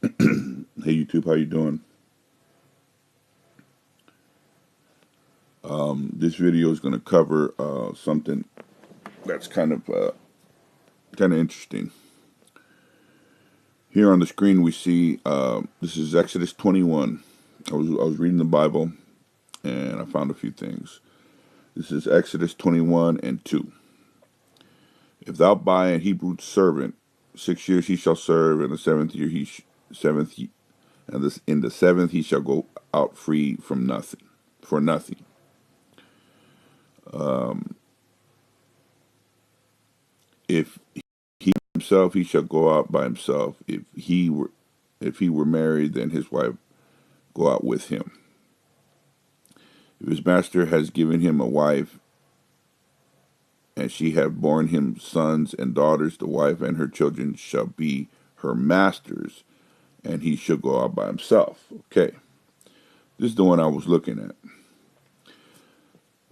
Hey YouTube, how you doing? This video is going to cover something that's kind of interesting. Here on the screen we see this is Exodus 21. I was reading the Bible and I found a few things. This is Exodus 21 and 2. If thou buy a Hebrew servant, 6 years he shall serve, and the seventh year in the seventh he shall go out free from nothing, for nothing. If he himself he shall go out by himself. If he were married, then his wife go out with him. If his master has given him a wife, and she have borne him sons and daughters, the wife and her children shall be her master's, and he shall go out by himself. Okay, this is the one I was looking at.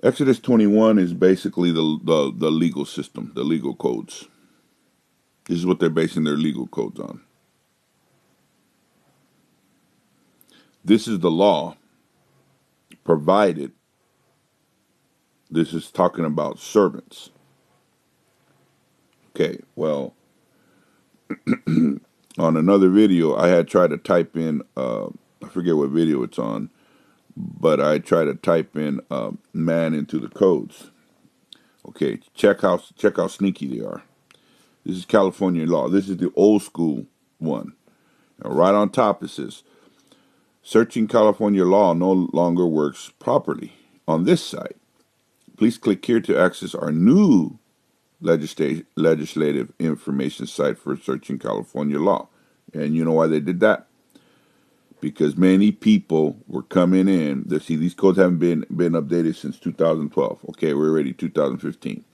Exodus 21 is basically the legal system, the legal codes. This is what they're basing their legal codes on. This is the law, provided this is talking about servants. Okay, well, on another video, I had tried to type in, I forget what video it's on, but I tried to type in man into the codes. Okay, check how sneaky they are. This is California law. This is the old school one. Now, right on top it says, searching California law no longer works properly on this site. Please click here to access our new legislative information site for searching California law. And you know why they did that? Because many people were coming in. See, these codes haven't been updated since 2012. Okay, we're already 2015.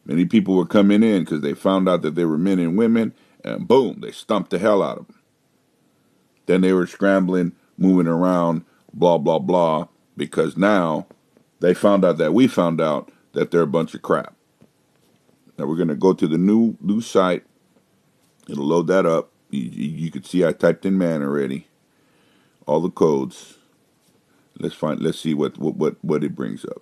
Many people were coming in because they found out that they were men and women, and boom, they stumped the hell out of them. Then they were scrambling, moving around, blah, blah, blah, because now we found out that they're a bunch of crap. Now we're going to go to the new site. It'll load that up. You can see I typed in man already. All the codes. Let's see what it brings up.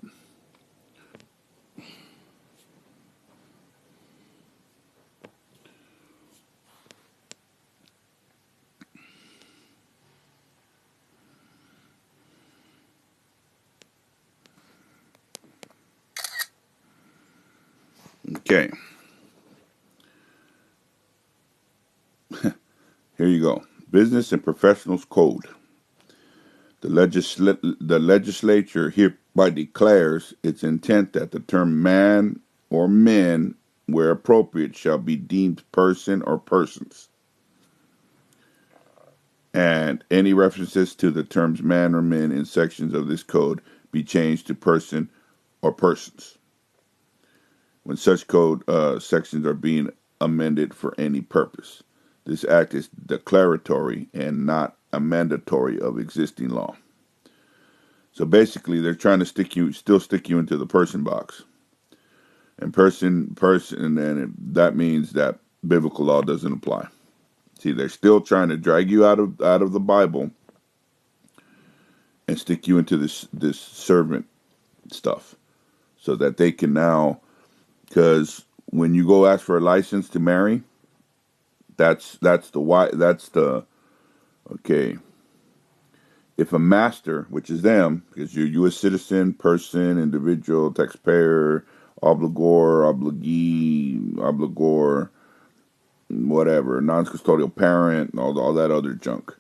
Okay. Here you go. Business and Professionals Code. The legislature hereby declares its intent that the term man or men, where appropriate, shall be deemed person or persons. And any references to the terms man or men in sections of this code be changed to person or persons when such code sections are being amended for any purpose. This act is declaratory and not a mandatory of existing law. So basically, they're trying to stick you into the person box, and person, and that means that biblical law doesn't apply. See, they're still trying to drag you out of the Bible and stick you into this servant stuff, so that they can now, because when you go ask for a license to marry, okay. If a master, which is them, because you're U.S. citizen, person, individual, taxpayer, obligor, whatever, non-custodial parent, and all that other junk,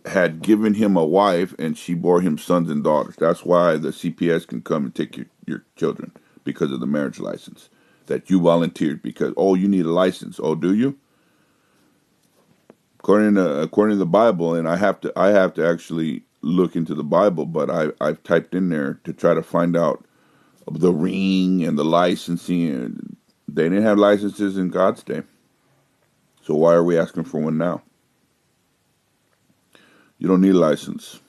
had given him a wife and she bore him sons and daughters. That's why the CPS can come and take your children, because of the marriage license that you volunteered. Because, oh, you need a license. Oh, do you? According to the Bible, and I have to actually look into the Bible, but I've typed in there to try to find out the ring and the licensing. And they didn't have licenses in God's day, so why are we asking for one now? You don't need a license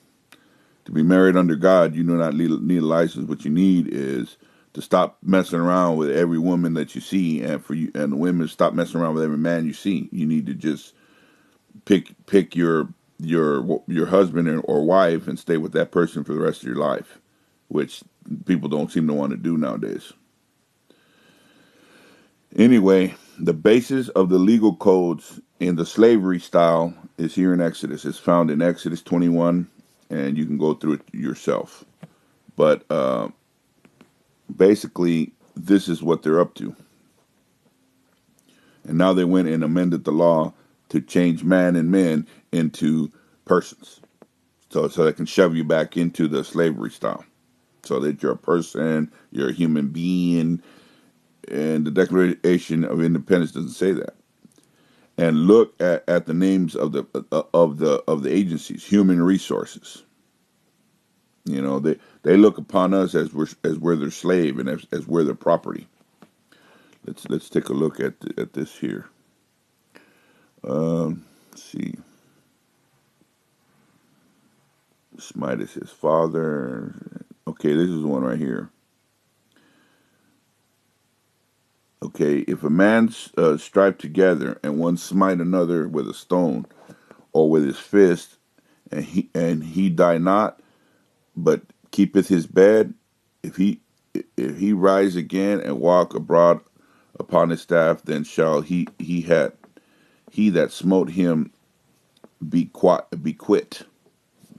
to be married under God. You do not need a license. What you need is to stop messing around with every woman that you see, and the women stop messing around with every man you see. You need to just pick your husband or wife and stay with that person for the rest of your life, which people don't seem to want to do nowadays. Anyway, the basis of the legal codes in the slavery style is here in Exodus. It's found in Exodus 21, and you can go through it yourself. But basically, this is what they're up to. And now they went and amended the law to change man and men into persons. So they can shove you back into the slavery style. So that you're a person, you're a human being, and the Declaration of Independence doesn't say that. And look at the names of the agencies, human resources. You know, they look upon us as we're their slave and as we're their property. Let's take a look at this here. Let's see. Smite is his father. Okay, this is one right here. Okay, if a man strive together and one smite another with a stone or with his fist, and he die not, but keepeth his bed, if he rise again and walk abroad upon his staff, then shall he that smote him be quit.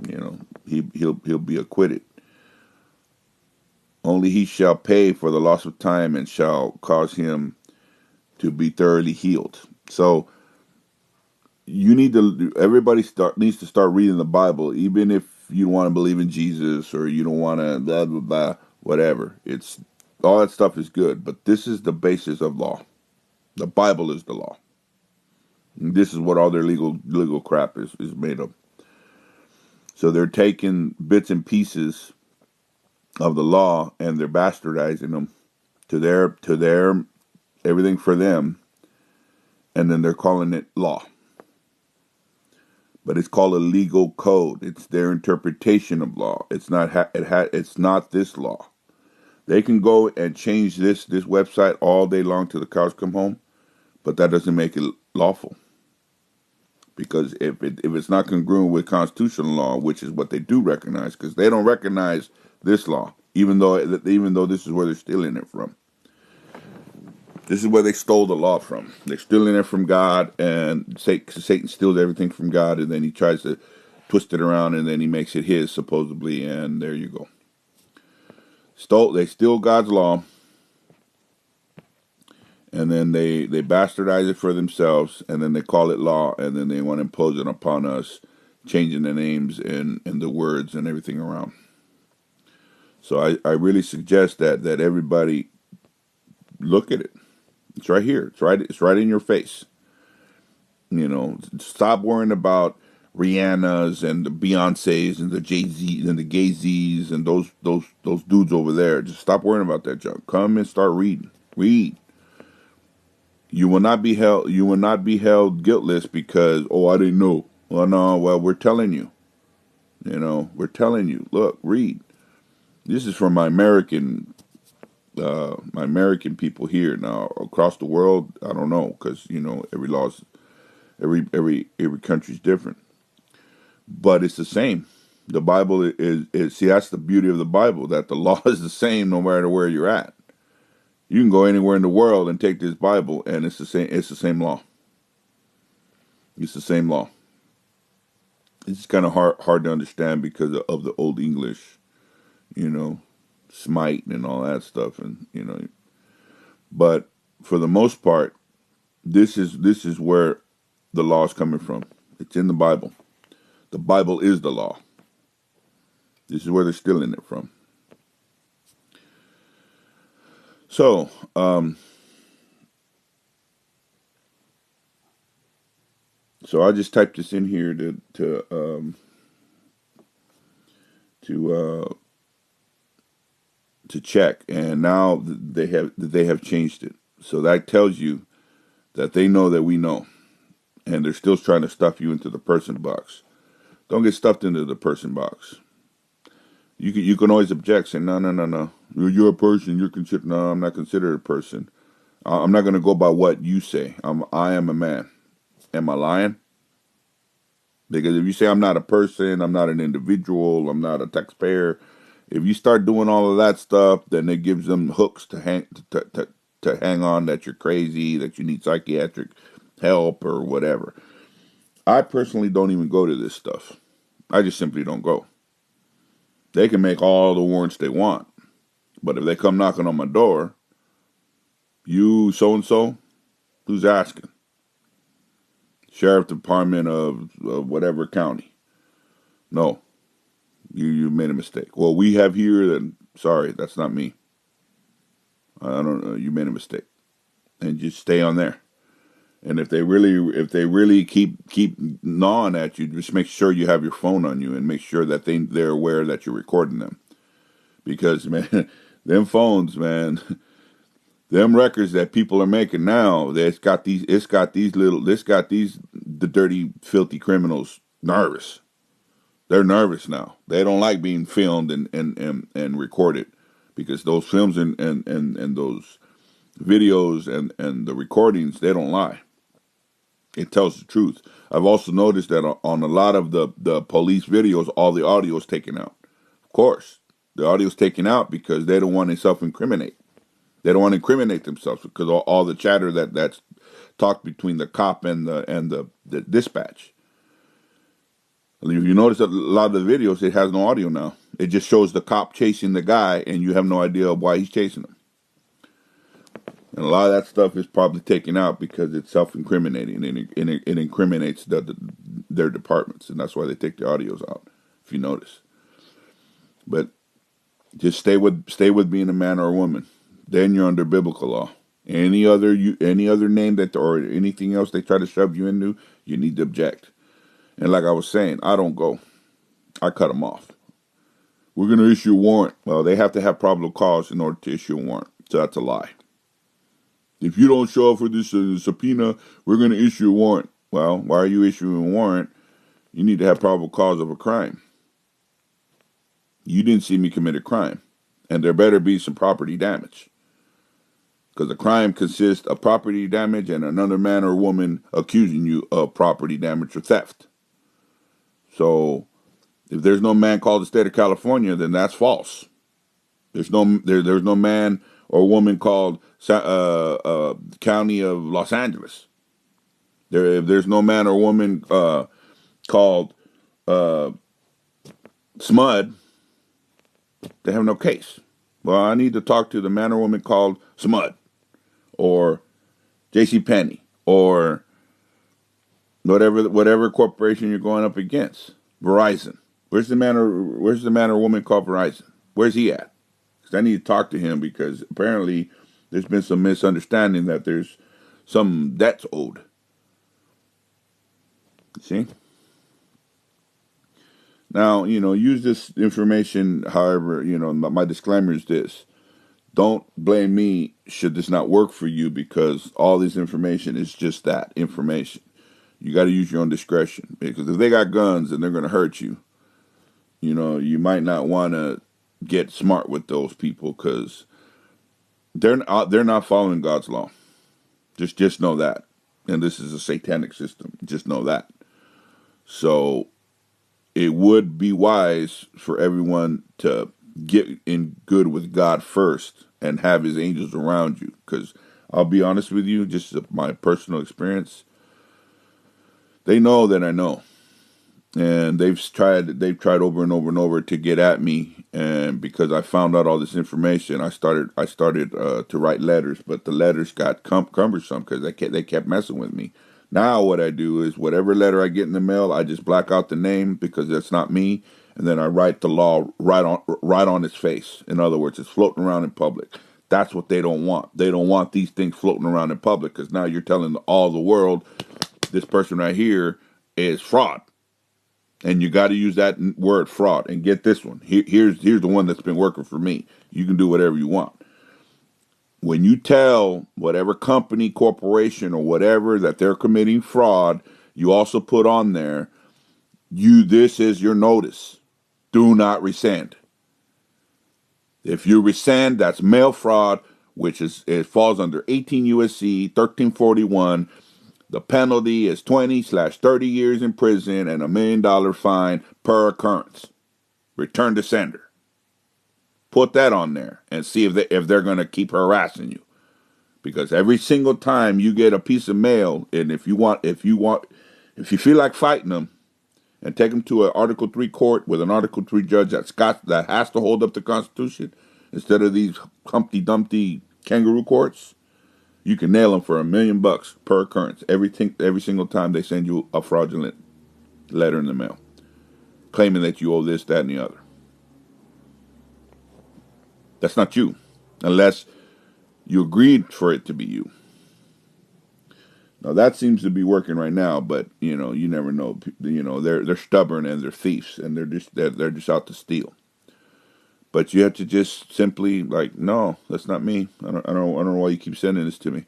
You know, he'll be acquitted. Only he shall pay for the loss of time and shall cause him to be thoroughly healed. So everybody needs to start reading the Bible, even if you don't want to believe in Jesus or you don't want to blah blah blah, whatever. It's all that stuff is good, but this is the basis of law. The Bible is the law. And this is what all their legal crap is made of. So they're taking bits and pieces of the law and they're bastardizing them to their everything for them, and then they're calling it law. But it's called a legal code. It's their interpretation of law. It's not it's not this law. They can go and change this website all day long till the cows come home, but that doesn't make it lawful. Because if it's not congruent with constitutional law, which is what they do recognize, because they don't recognize this law, even though this is where they're stealing it from. This is where they stole the law from. They're stealing it from God, and Satan steals everything from God, and then he tries to twist it around, and then he makes it his, supposedly, and there you go. They steal God's law, and then they bastardize it for themselves, and then they call it law, and then they want to impose it upon us, changing the names and the words and everything around. So I really suggest that everybody look at it. It's right here. It's right in your face. You know, stop worrying about Rihanna's and the Beyonce's and the Jay-Z and the Gay-Z's and those dudes over there. Just stop worrying about that junk. Come and start reading. Read. You will not be held guiltless because, I didn't know. Well, no, we're telling you. You know, we're telling you. Look, read. This is from my American people here. Now across the world, I don't know, because every country's different, but it's the same. The Bible is see, that's the beauty of the Bible, that the law is the same no matter where you're at. You can go anywhere in the world and take this Bible, and it's the same. It's the same law. It's the same law. It's kind of hard to understand because of the Old English, smite and all that stuff, and But for the most part, this is where the law is coming from. It's in the Bible. The Bible is the law. This is where they're stealing it from. So, I just typed this in here to check, and now they have changed it. So that tells you that they know that we know, and they're still trying to stuff you into the person box. Don't get stuffed into the person box. You can always object, say no. You're a person. You're considered. No, I'm not considered a person. I'm not going to go by what you say. I am a man. Am I lying? Because if you say I'm not a person, I'm not an individual, I'm not a taxpayer, if you start doing all of that stuff, then it gives them hooks to hang on that you're crazy, that you need psychiatric help or whatever. I personally don't even go to this stuff. I just simply don't go. They can make all the warrants they want, but if they come knocking on my door, you so and so, who's asking? Sheriff Department of whatever county. No, you made a mistake. Well, we have here, then sorry, that's not me. I don't know. You made a mistake, and just stay on there. And if they really keep gnawing at you, just make sure you have your phone on you and make sure that they're aware that you're recording them. Because man, them phones, man, them records that people are making now, the dirty, filthy criminals nervous. They're nervous now. They don't like being filmed and recorded because those films and those videos and the recordings, they don't lie. It tells the truth. I've also noticed that on a lot of the police videos, all the audio is taken out. Of course, the audio is taken out because they don't want to self-incriminate. They don't want to incriminate themselves because all the chatter that's talked between the cop and the dispatch. If you notice that a lot of the videos, it has no audio now. It just shows the cop chasing the guy, and you have no idea why he's chasing him. And a lot of that stuff is probably taken out because it's self-incriminating, and it incriminates their departments, and that's why they take the audios out, if you notice. But just stay with being a man or a woman. Then you're under biblical law. Any other name or anything else they try to shove you into, you need to object. And like I was saying, I don't go. I cut them off. We're going to issue a warrant. Well, they have to have probable cause in order to issue a warrant. So that's a lie. If you don't show up for this subpoena, we're going to issue a warrant. Well, why are you issuing a warrant? You need to have probable cause of a crime. You didn't see me commit a crime. And there better be some property damage. Because a crime consists of property damage and another man or woman accusing you of property damage or theft. So if there's no man called the state of California, then that's false. There's no man or woman called County of Los Angeles. If there's no man or woman called Smud, they have no case. Well, I need to talk to the man or woman called Smud or J.C. Penney or whatever corporation you're going up against. Verizon. Where's the man or woman called Verizon? Where's he at? Because I need to talk to him because apparently there's been some misunderstanding that there's some debts owed. See? Now, use this information, however, my disclaimer is this. Don't blame me should this not work for you because all this information is just that, information. You got to use your own discretion because if they got guns and they're going to hurt you, you might not want to get smart with those people because they're not following God's law. Just know that. And this is a satanic system. Just know that. So it would be wise for everyone to get in good with God first and have his angels around you. Because I'll be honest with you, just my personal experience, they know that I know. And they've tried over and over and over to get at me. And because I found out all this information, I started to write letters, but the letters got cumbersome because they kept messing with me. Now what I do is whatever letter I get in the mail, I just black out the name because that's not me, and then I write the law right on its face. In other words, it's floating around in public. That's what they don't want. They don't want these things floating around in public because now you're telling all the world this person right here is fraud. And you got to use that word fraud and get this one. Here's the one that's been working for me. You can do whatever you want. When you tell whatever company, corporation, or whatever that they're committing fraud, you also put on there, this is your notice. Do not rescind. If you rescind, that's mail fraud, which it falls under 18 USC 1341. The penalty is 20/30 years in prison and $1 million fine per occurrence. Return to sender. Put that on there and see if they're going to keep harassing you. Because every single time you get a piece of mail, and if you feel like fighting them, and take them to an Article 3 court with an Article 3 judge that has to hold up the Constitution instead of these Humpty Dumpty kangaroo courts, you can nail them for $1 million per occurrence every single time they send you a fraudulent letter in the mail, claiming that you owe this, that, and the other. That's not you, unless you agreed for it to be you. Now that seems to be working right now, but you never know. They're stubborn and they're thieves, and they're just out to steal. But you have to just simply no, that's not me. I don't know why you keep sending this to me.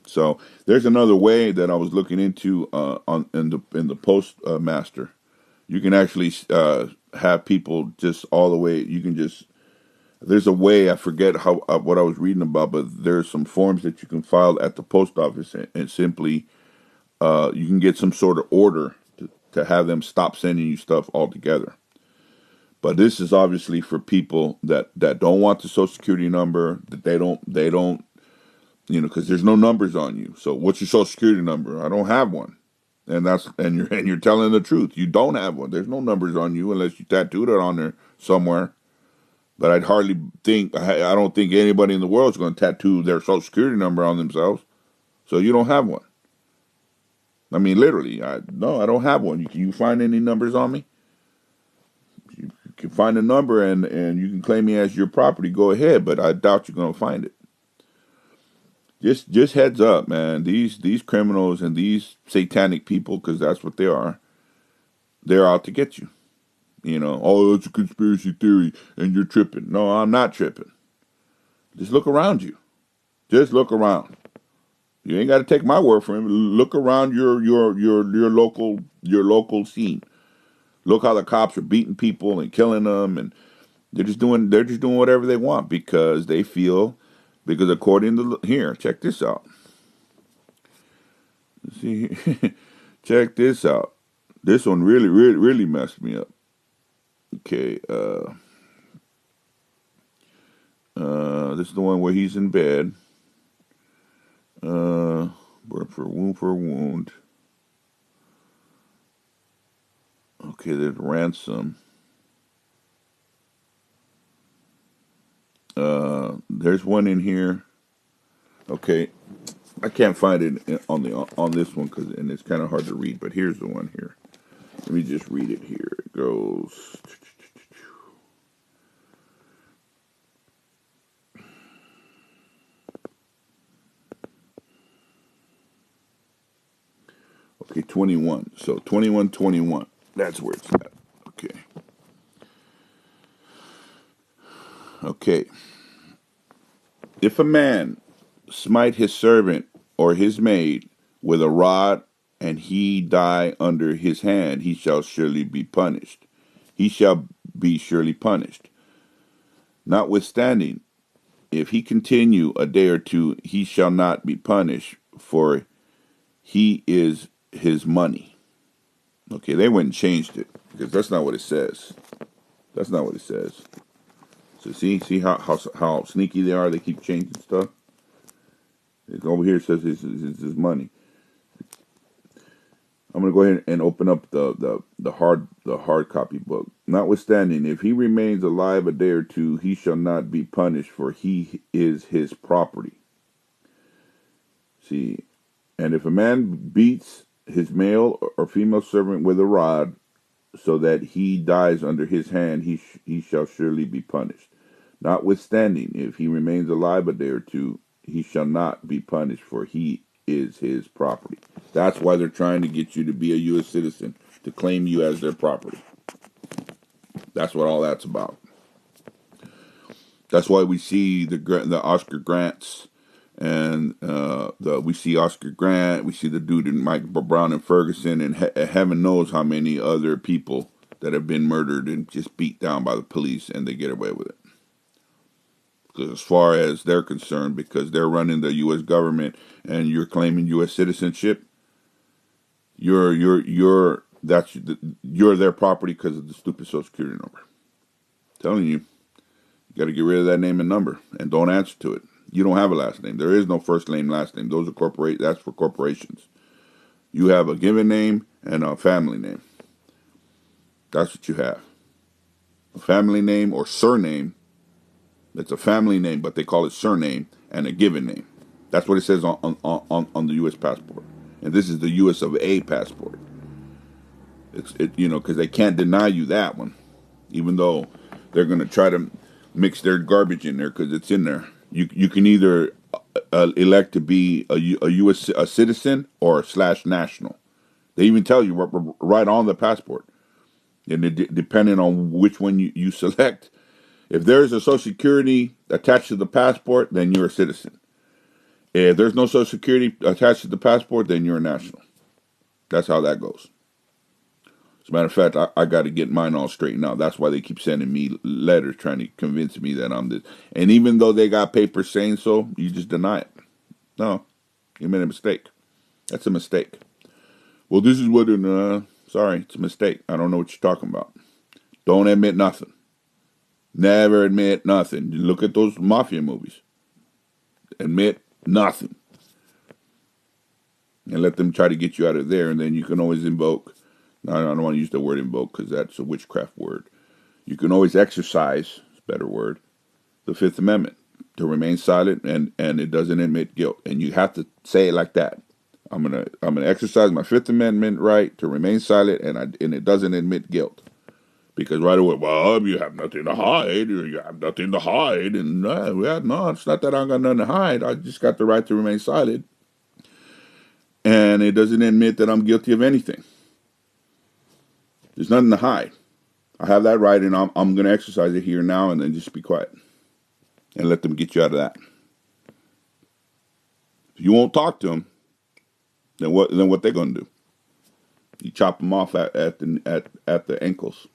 So there's another way that I was looking into in the postmaster. You can actually have people just all the way. You can just there's a way, I forget what I was reading about, but there's some forms that you can file at the post office and simply you can get some sort of order to have them stop sending you stuff altogether. But this is obviously for people that don't want the Social Security number, that they don't because there's no numbers on you. So what's your Social Security number? I don't have one. And you're telling the truth. You don't have one. There's no numbers on you unless you tattooed it on there somewhere. But I don't think anybody in the world is going to tattoo their Social Security number on themselves. So you don't have one. I mean, literally, I don't have one. Can you find any numbers on me? You can find a number and you can claim me as your property. Go ahead, but I doubt you're going to find it. Just heads up, man. These criminals and these satanic people, because that's what they are, they're out to get you. Oh, it's a conspiracy theory and you're tripping. No, I'm not tripping. Just look around you. Just look around. You ain't got to take my word for it. Look around your local scene. Look how the cops are beating people and killing them, and they're just doing whatever they want because they feel. Because according to here, check this out. Let's see, check this out. This one really messed me up. Okay, this is the one where he's in bed. For wound. Okay, there's ransom. There's one in here. Okay, I can't find it on this one and it's kind of hard to read. But here's the one here. Let me just read it here. It goes. Okay, 21. So 2121. That's where it's at. Okay. Okay. If a man smite his servant or his maid with a rod and he die under his hand, he shall surely be punished. He shall be surely punished. Notwithstanding, if he continue a day or two, he shall not be punished, for he is his money. Okay, they went and changed it because that's not what it says. That's not what it says. So see how sneaky they are. They keep changing stuff. Over here it says it's his money. I'm going to go ahead and open up the hard copy book. Notwithstanding, if he remains alive a day or two, he shall not be punished, for he is his property. See, and if a man beats his male or female servant with a rod, so that he dies under his hand, he shall surely be punished. Notwithstanding, if he remains alive a day or two, he shall not be punished, for he is his property. That's why they're trying to get you to be a U.S. citizen, to claim you as their property. That's what all that's about. That's why we see the Oscar Grants, and we see Oscar Grant, we see the dude in Mike Brown and Ferguson, and heaven knows how many other people that have been murdered and just beat down by the police, and they get away with it. Because as far as they're concerned, because they're running the U.S. government and you're claiming U.S. citizenship, you're their property because of the stupid Social Security number. I'm telling you, you got to get rid of that name and number and don't answer to it. You don't have a last name. There is no first name, last name. Those are that's for corporations. You have a given name and a family name. That's what you have. A family name or surname. It's a family name, but they call it surname, and a given name. That's what it says on the U.S. passport. And this is the U.S. of A passport. Because they can't deny you that one, even though they're going to try to mix their garbage in there because it's in there. You can either elect to be a U.S. a citizen or / national. They even tell you right on the passport. And depending on which one you select, if there's a Social Security attached to the passport, then you're a citizen. If there's no Social Security attached to the passport, then you're a national. That's how that goes. As a matter of fact, I got to get mine all straightened out. That's why they keep sending me letters trying to convince me that I'm this. And even though they got papers saying so, you just deny it. No, you made a mistake. That's a mistake. Well, this is what sorry, it's a mistake. I don't know what you're talking about. Don't admit nothing. Never admit nothing. Look at those mafia movies. Admit nothing. And let them try to get you out of there, and then you can always invoke. I don't want to use the word invoke because that's a witchcraft word. You can always exercise, it's a better word, the Fifth Amendment to remain silent and it doesn't admit guilt. And you have to say it like that. I'm gonna exercise my Fifth Amendment right to remain silent and it doesn't admit guilt. Because right away, well, you have nothing to hide, or you have nothing to hide, and no, it's not that I got nothing to hide. I just got the right to remain silent, and it doesn't admit that I'm guilty of anything. There's nothing to hide. I have that right, and I'm going to exercise it here now, and then just be quiet, and let them get you out of that. If you won't talk to them, then what they're going to do? You chop them off at the ankles.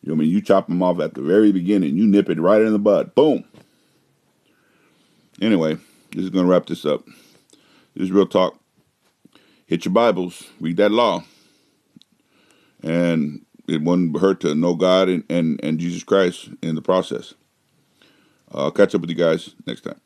You know what I mean? You chop them off at the very beginning. You nip it right in the bud. Boom. Anyway, this is going to wrap this up. This is Real Talk. Hit your Bibles. Read that law. And it wouldn't hurt to know God and Jesus Christ in the process. I'll catch up with you guys next time.